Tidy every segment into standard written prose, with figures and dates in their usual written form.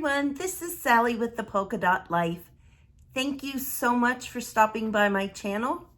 everyone, this is Sally with the Polka Dot Life. Thank you so much for stopping by my channel.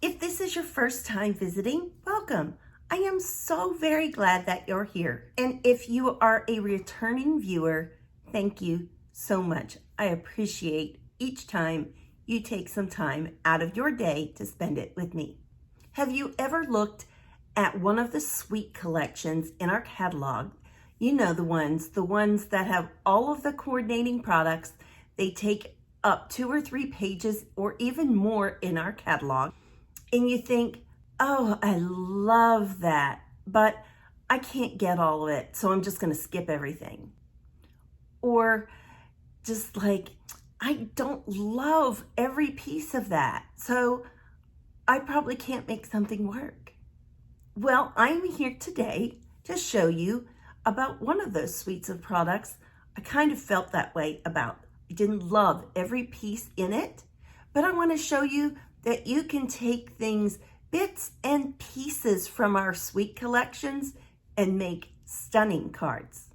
If this is your first time visiting, welcome. I am so very glad that you're here. And if you are a returning viewer, thank you so much. I appreciate each time you take some time out of your day to spend it with me. Have you ever looked at one of the suite collections in our catalog? You know, the ones that have all of the coordinating products. They take up 2 or 3 pages or even more in our catalog. And you think, oh, I love that, but I can't get all of it, so I'm just gonna skip everything. Or just like, I don't love every piece of that, so I probably can't make something work. Well, I'm here today to show you about one of those suites of products I kind of felt that way about. I didn't love every piece in it, but I want to show you that you can take things, bits and pieces from our suite collections and make stunning cards.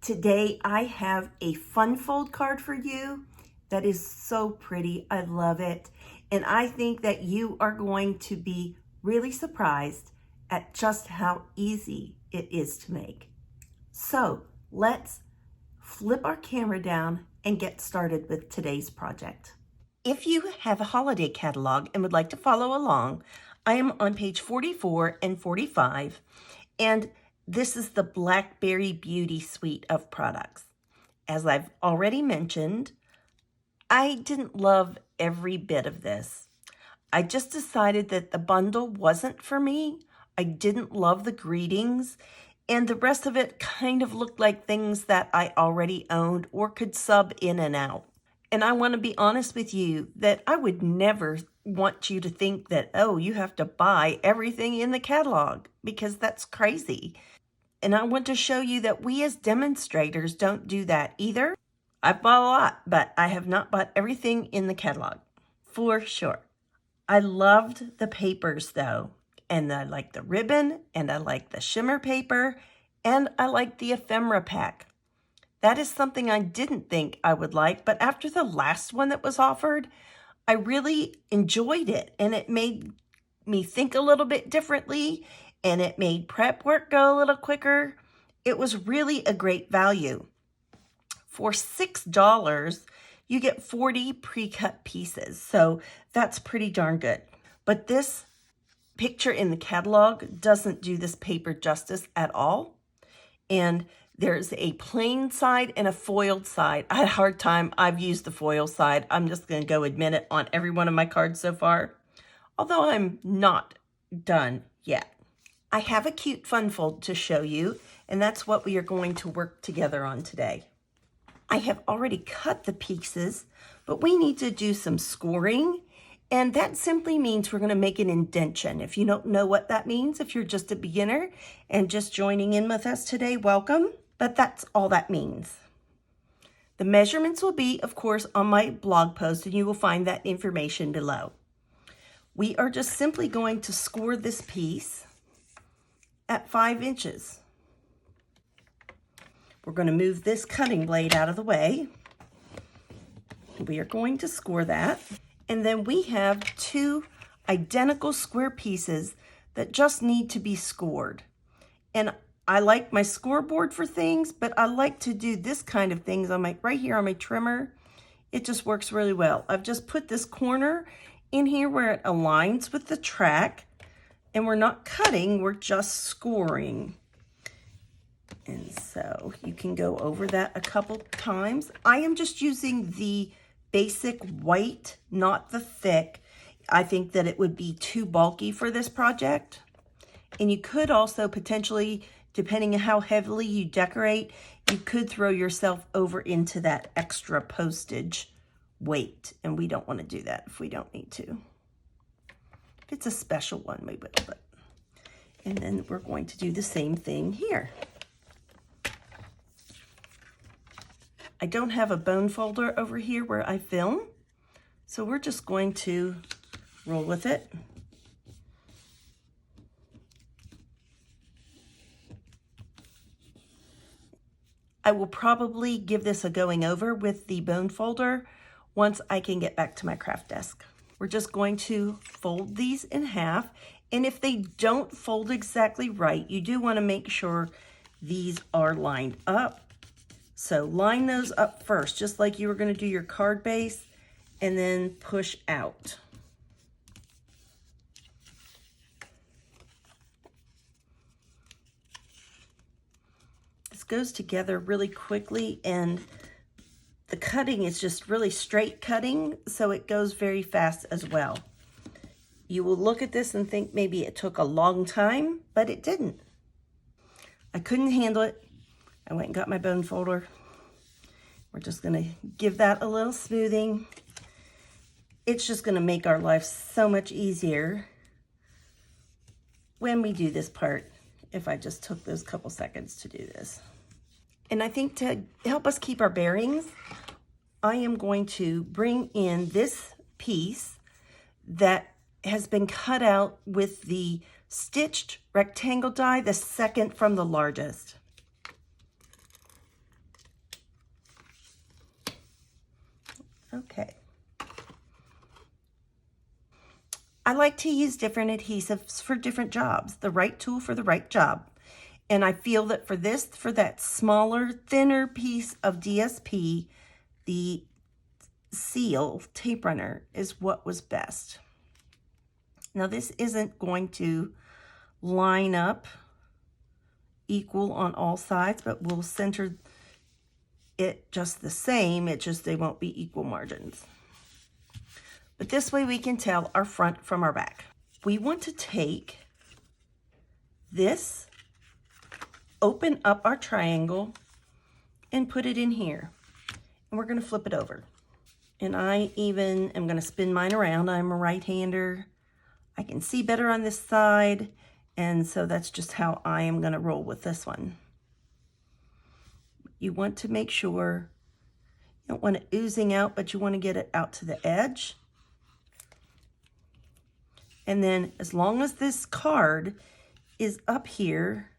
Today I have a fun fold card for you that is so pretty. I love it. And I think that you are going to be really surprised at just how easy it is to make. So let's flip our camera down and get started with today's project. If you have a holiday catalog and would like to follow along, I am on page 44 and 45, and this is the Blackberry Beauty Suite of products. As I've already mentioned, I didn't love every bit of this. I just decided that the bundle wasn't for me. I didn't love the greetings, and the rest of it kind of looked like things that I already owned or could sub in and out. And I want to be honest with you that I would never want you to think that, oh, you have to buy everything in the catalog, because that's crazy. And I want to show you that we as demonstrators don't do that either. I've bought a lot, but I have not bought everything in the catalog, for sure. I loved the papers though. And I like the ribbon, and I like the shimmer paper, and I like the ephemera pack. That is something I didn't think I would like, but after the last one that was offered, I really enjoyed it, and it made me think a little bit differently, and it made prep work go a little quicker. It was really a great value. For $6, you get 40 pre-cut pieces, so that's pretty darn good. But this picture in the catalog doesn't do this paper justice at all. And there's a plain side and a foiled side. I had a hard time. I've used the foil side. I'm just going to go admit it on every one of my cards so far, although I'm not done yet. I have a cute fun fold to show you, and that's what we are going to work together on today. I have already cut the pieces, but we need to do some scoring. And that simply means we're going to make an indentation. If you don't know what that means, if you're just a beginner and just joining in with us today, welcome. But that's all that means. The measurements will be, of course, on my blog post, and you will find that information below. We are just simply going to score this piece at 5 inches. We're going to move this cutting blade out of the way. We are going to score that. And then we have 2 identical square pieces that just need to be scored. And I like my scoreboard for things, but I like to do this kind of things on right here on my trimmer. It just works really well. I've just put this corner in here where it aligns with the track, and we're not cutting, we're just scoring. And so you can go over that a couple times. I am just using the basic white, not the thick. I think that it would be too bulky for this project. And you could also potentially, depending on how heavily you decorate, you could throw yourself over into that extra postage weight. And we don't want to do that if we don't need to. If it's a special one, we will. But. And then we're going to do the same thing here. I don't have a bone folder over here where I film, so we're just going to roll with it. I will probably give this a going over with the bone folder once I can get back to my craft desk. We're just going to fold these in half. And if they don't fold exactly right, you do want to make sure these are lined up. So line those up first, just like you were going to do your card base, and then push out. This goes together really quickly, and the cutting is just really straight cutting, so it goes very fast as well. You will look at this and think maybe it took a long time, but it didn't. I couldn't handle it. I went and got my bone folder. We're just gonna give that a little smoothing. It's just gonna make our life so much easier when we do this part, if I just took those couple seconds to do this. And I think to help us keep our bearings, I am going to bring in this piece that has been cut out with the stitched rectangle die, the second from the largest. Okay. I like to use different adhesives for different jobs, the right tool for the right job. And I feel that for this, for that smaller, thinner piece of DSP, the seal tape runner is what was best. Now this isn't going to line up equal on all sides, but we'll center it just the same. It just, they won't be equal margins. But this way we can tell our front from our back. We want to take this, open up our triangle, and put it in here. And we're going to flip it over. And I even am going to spin mine around. I'm a right-hander. I can see better on this side. And so that's just how I am going to roll with this one. You want to make sure you don't want it oozing out, but you want to get it out to the edge. And then as long as this card is up here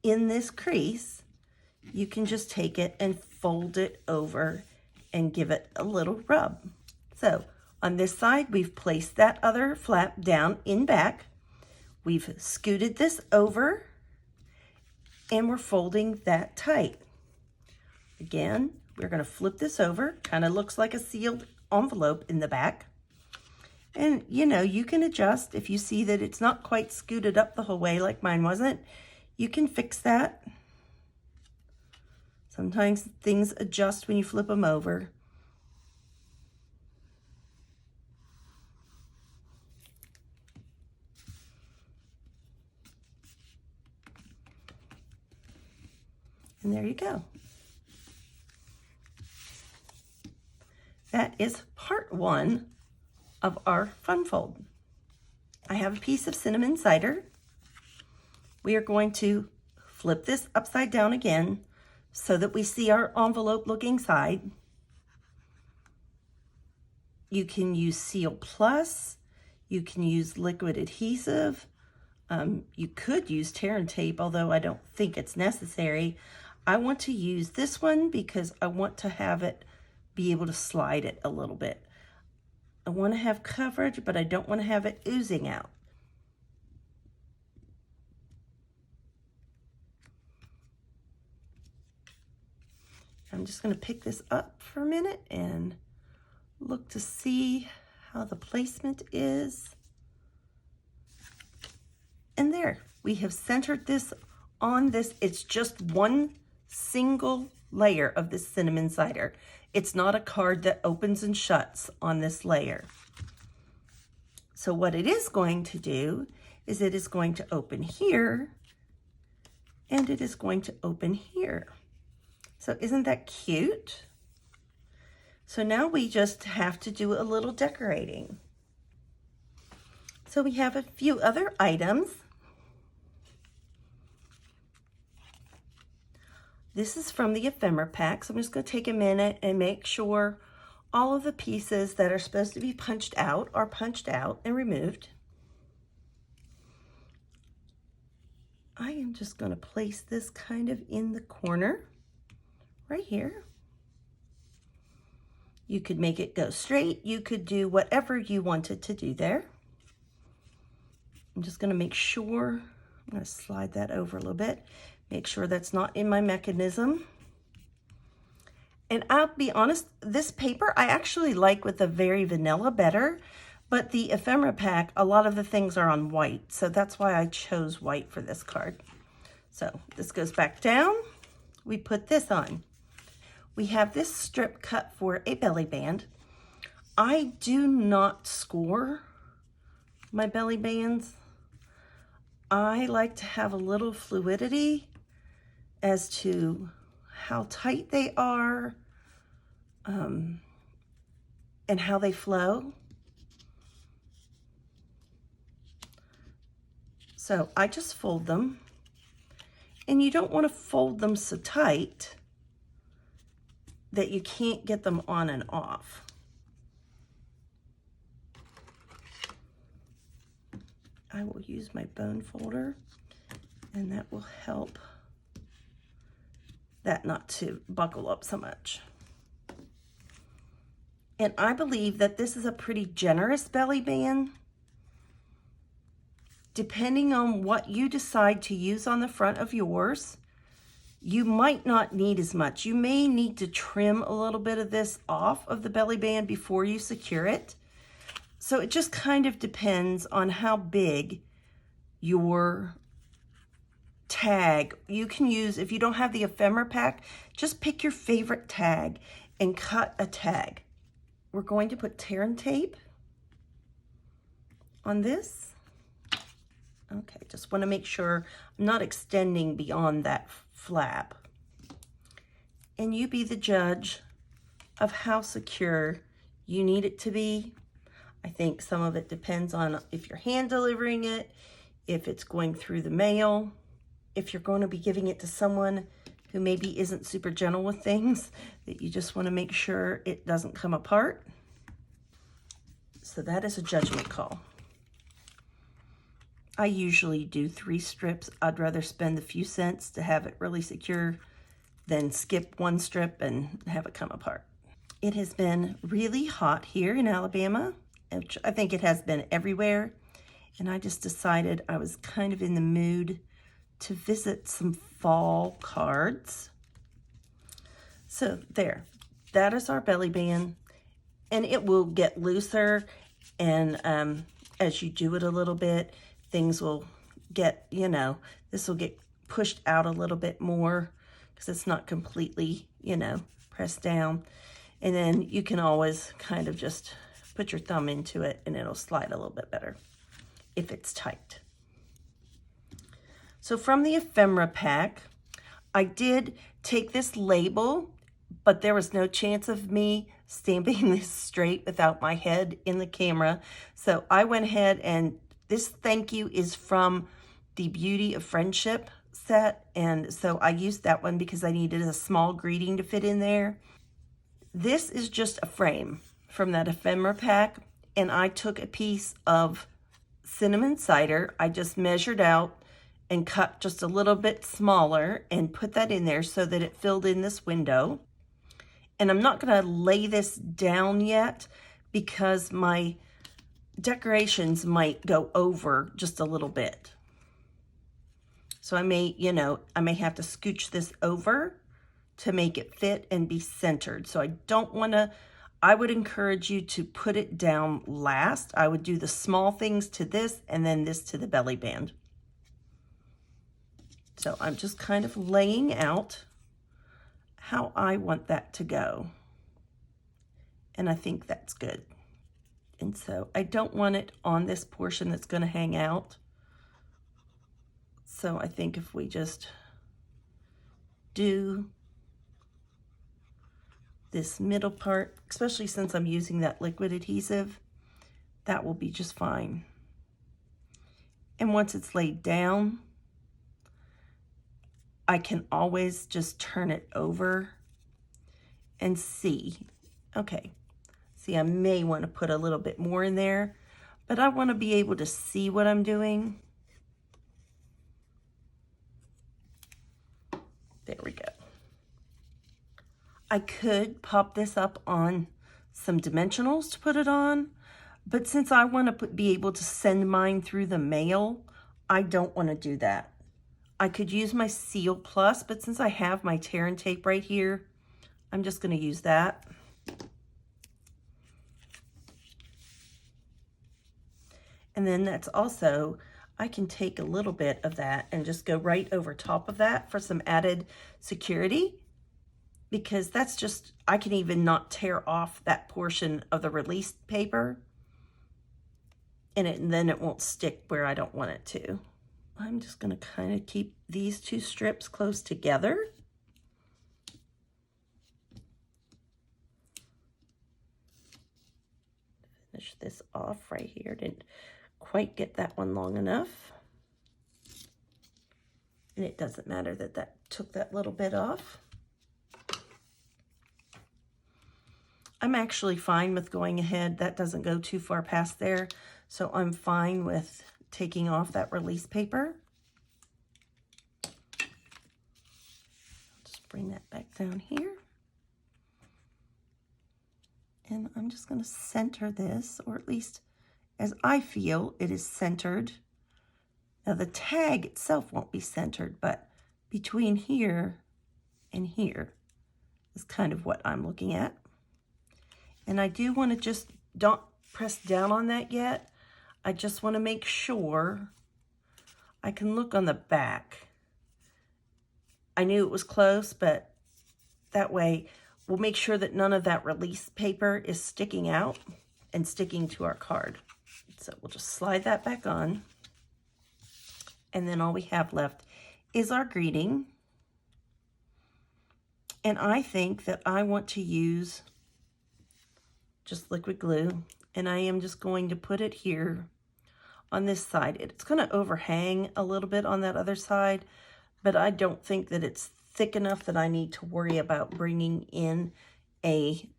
in this crease, you can just take it and fold it over and give it a little rub. So on this side, we've placed that other flap down in back. We've scooted this over and we're folding that tight. Again, we're going to flip this over. Kind of looks like a sealed envelope in the back. And you know, you can adjust if you see that it's not quite scooted up the whole way like mine wasn't. You can fix that. Sometimes things adjust when you flip them over. And there you go. That is part one of our fun fold. I have a piece of cinnamon cider. We are going to flip this upside down again so that we see our envelope looking side. You can use Seal Plus. You can use liquid adhesive. You could use tear and tape, although I don't think it's necessary. I want to use this one because I want to have it be able to slide it a little bit. I want to have coverage, but I don't want to have it oozing out. I'm just going to pick this up for a minute and look to see how the placement is. And there, we have centered this on this. It's just one single layer of this cinnamon cider. It's not a card that opens and shuts on this layer. So what it is going to do is it is going to open here and it is going to open here. So isn't that cute? So now we just have to do a little decorating. So we have a few other items. This is from the ephemera pack, so I'm just going to take a minute and make sure all of the pieces that are supposed to be punched out are punched out and removed. I am just going to place this kind of in the corner right here. You could make it go straight. You could do whatever you wanted to do there. I'm just going to make sure, I'm going to slide that over a little bit, make sure that's not in my mechanism. And I'll be honest, this paper I actually like with the Very Vanilla better, but the ephemera pack, a lot of the things are on white, so that's why I chose white for this card. So this goes back down, we put this on. We have this strip cut for a belly band. I do not score my belly bands. I like to have a little fluidity as to how tight they are and how they flow. So I just fold them, and you don't want to fold them so tight that you can't get them on and off. I will use my bone folder, and that will help that not to buckle up so much. And I believe that this is a pretty generous belly band. Depending on what you decide to use on the front of yours, you might not need as much. You may need to trim a little bit of this off of the belly band before you secure it. So it just kind of depends on how big your tag. You can use, if you don't have the ephemera pack, just pick your favorite tag and cut a tag. We're going to put tear and tape on this. Okay, just want to make sure I'm not extending beyond that flap. And you be the judge of how secure you need it to be. I think some of it depends on if you're hand delivering it, if it's going through the mail, if you're going to be giving it to someone who maybe isn't super gentle with things, that you just want to make sure it doesn't come apart. So that is a judgment call. I usually do 3 strips. I'd rather spend a few cents to have it really secure than skip 1 strip and have it come apart. It has been really hot here in Alabama, which I think it has been everywhere. And I just decided I was kind of in the mood to visit some fall cards. So there, that is our belly band. And it will get looser, and as you do it a little bit, things will get, you know, this will get pushed out a little bit more because it's not completely, you know, pressed down. And then you can always kind of just put your thumb into it and it'll slide a little bit better if it's tight. So from the ephemera pack, I did take this label, but there was no chance of me stamping this straight without my head in the camera. So I went ahead, and this thank you is from the Beauty of Friendship set. And so I used that one because I needed a small greeting to fit in there. This is just a frame from that ephemera pack. And I took a piece of cinnamon cider. I just measured out and cut just a little bit smaller and put that in there so that it filled in this window. And I'm not going to lay this down yet because my decorations might go over just a little bit. So I may, you know, I may have to scooch this over to make it fit and be centered. So I don't want to, I would encourage you to put it down last. I would do the small things to this and then this to the belly band. So I'm just kind of laying out how I want that to go. And I think that's good. And so I don't want it on this portion that's going to hang out. So I think if we just do this middle part, especially since I'm using that liquid adhesive, that will be just fine. And once it's laid down, I can always just turn it over and see. Okay, see, I may want to put a little bit more in there, but I want to be able to see what I'm doing. There we go. I could pop this up on some dimensionals to put it on, but since I want to be able to send mine through the mail, I don't want to do that. I could use my Seal Plus, but since I have my tear and tape right here, I'm just going to use that. And then that's also, I can take a little bit of that and just go right over top of that for some added security, because that's just, I can even not tear off that portion of the released paper, and then it won't stick where I don't want it to. I'm just going to kind of keep these two strips close together. Finish this off right here. Didn't quite get that one long enough. And it doesn't matter that that took that little bit off. I'm actually fine with going ahead. That doesn't go too far past there. So I'm fine with taking off that release paper. Just bring that back down here. And I'm just going to center this, or at least as I feel it is centered. Now the tag itself won't be centered, but between here and here is kind of what I'm looking at. And I do want to just, don't press down on that yet. I just want to make sure I can look on the back. I knew it was close, but that way we'll make sure that none of that release paper is sticking out and sticking to our card. So we'll just slide that back on. And then all we have left is our greeting. And I think that I want to use just liquid glue, and I am just going to put it here on this side. It's going to overhang a little bit on that other side, but I don't think that it's thick enough that I need to worry about bringing in a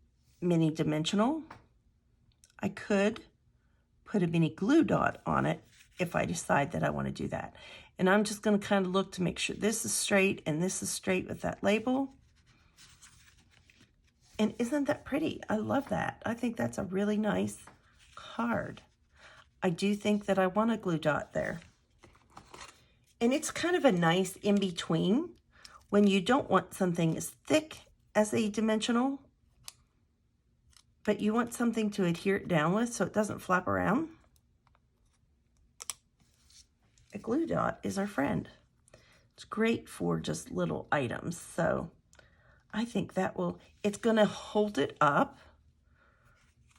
mini dimensional. I could put a mini glue dot on it if I decide that I want to do that. And I'm just going to kind of look to make sure this is straight and this is straight with that label. And isn't that pretty? I love that. I think that's a really nice card. I do think that I want a glue dot there. And it's kind of a nice in-between when you don't want something as thick as a dimensional, but you want something to adhere it down with so it doesn't flap around. A glue dot is our friend. It's great for just little items. So I think that will, it's going to hold it up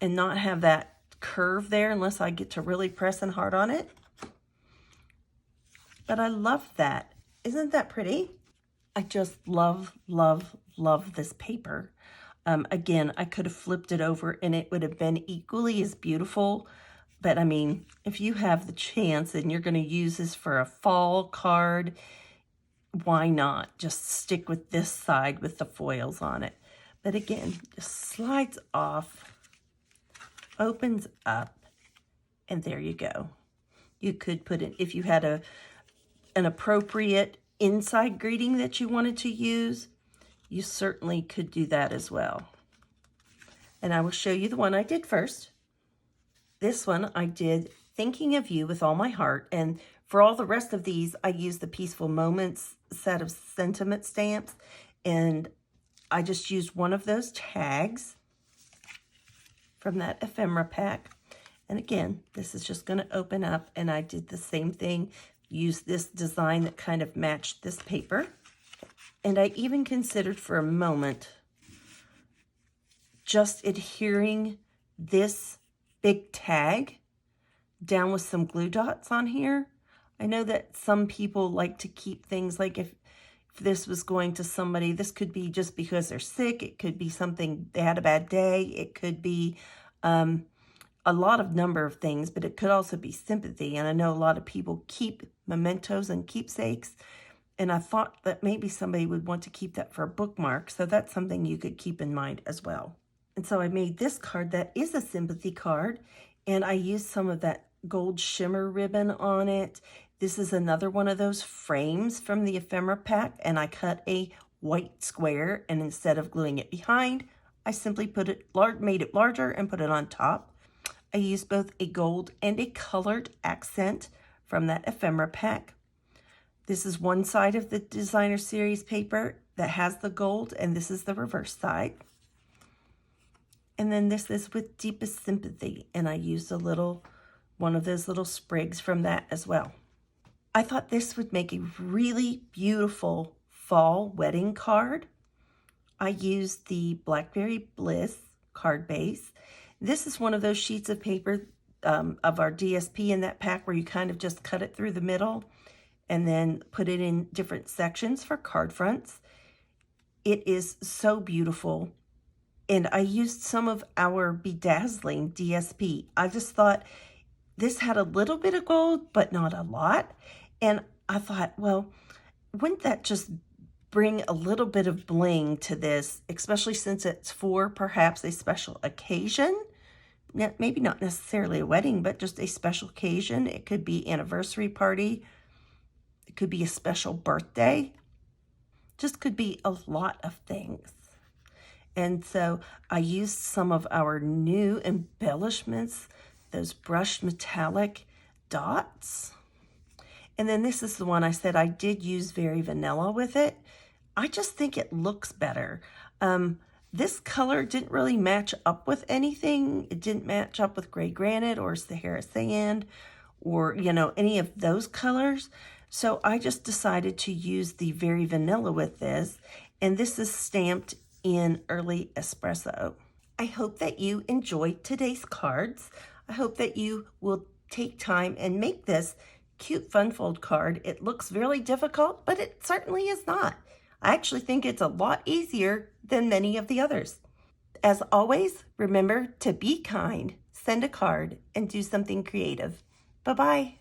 and not have that curve there unless I get to really pressing hard on it. But I love that. Isn't that pretty? I just love, love, love this paper. Again, I could have flipped it over and it would have been equally as beautiful. But I mean, if you have the chance and you're going to use this for a fall card, why not just stick with this side with the foils on it? But again, just slides off, opens up, and there you go. You could put it, if you had an appropriate inside greeting that you wanted to use, you certainly could do that as well. And I will show you the one I did first. This one I did Thinking of You with All My Heart, and for all the rest of these, I used the Peaceful Moments set of sentiment stamps, and I just used one of those tags from that ephemera pack. And again, this is just going to open up, and I did the same thing, used this design that kind of matched this paper. And I even considered for a moment just adhering this big tag down with some glue dots on here. I know that some people like to keep things like if this was going to somebody, this could be just because they're sick. It could be something, they had a bad day. It could be a lot of number of things, but it could also be sympathy. And I know a lot of people keep mementos and keepsakes. And I thought that maybe somebody would want to keep that for a bookmark. So that's something you could keep in mind as well. And so I made this card that is a sympathy card. And I used some of that gold shimmer ribbon on it. This is another one of those frames from the ephemera pack. And I cut a white square, and instead of gluing it behind, I simply made it larger and put it on top. I used both a gold and a colored accent from that ephemera pack. This is one side of the designer series paper that has the gold, and this is the reverse side. And then this is with Deepest Sympathy, and I used one of those little sprigs from that as well. I thought this would make a really beautiful fall wedding card. I used the Blackberry Bliss card base. This is one of those sheets of paper of our DSP in that pack where you kind of just cut it through the middle and then put it in different sections for card fronts. It is so beautiful. And I used some of our Bedazzling DSP. I just thought this had a little bit of gold, but not a lot. And I thought, well, wouldn't that just bring a little bit of bling to this, especially since it's for perhaps a special occasion? Maybe not necessarily a wedding, but just a special occasion. It could be anniversary party. It could be a special birthday. Just could be a lot of things. And so I used some of our new embellishments, those brushed metallic dots. And then this is the one I said I did use Very Vanilla with it. I just think it looks better. This color didn't really match up with anything. It didn't match up with Gray Granite or Sahara Sand or, any of those colors. So I just decided to use the Very Vanilla with this. And this is stamped in Early Espresso. I hope that you enjoyed today's cards. I hope that you will take time and make this cute fun fold card. It looks really difficult, but it certainly is not. I actually think it's a lot easier than many of the others. As always, remember to be kind, send a card, and do something creative. Bye-bye.